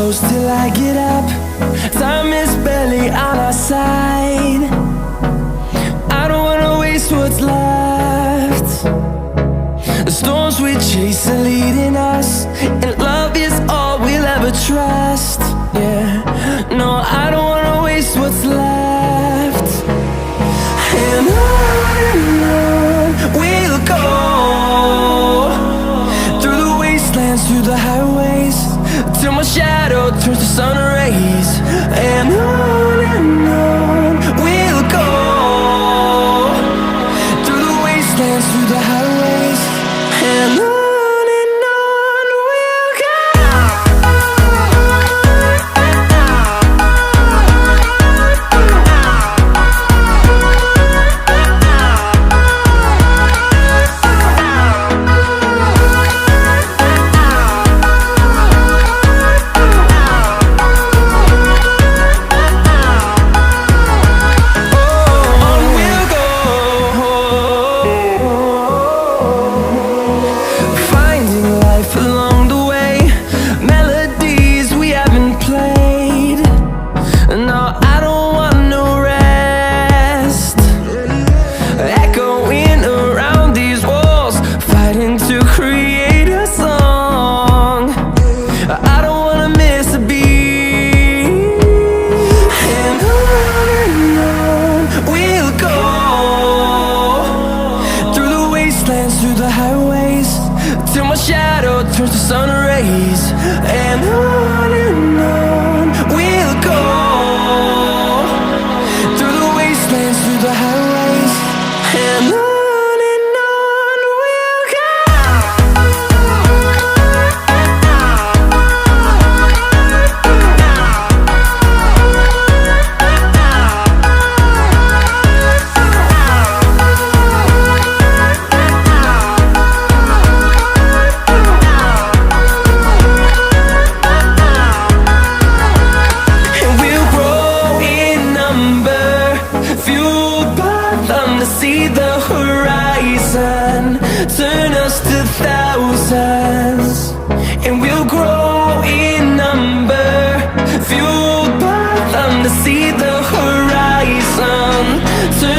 close till I get up. Time is barely on our side. I don't wanna waste what's left. The storms we chase are leading us, and love is all we'll ever trust. Yeah, no, I don't wanna waste what's left. And on we'll go, through the wastelands, through the highways, till my shadow turns to sun rays. And on we'll go, through the wastelands, through the highways, and on we'll go. Through the highways, till my shadow turns to sun rays. And on we'll go, through the wastelands, through the highways, and on we'll go. See the horizon turn us to thousands, and we'll grow in number, fueled by them to see the horizon turn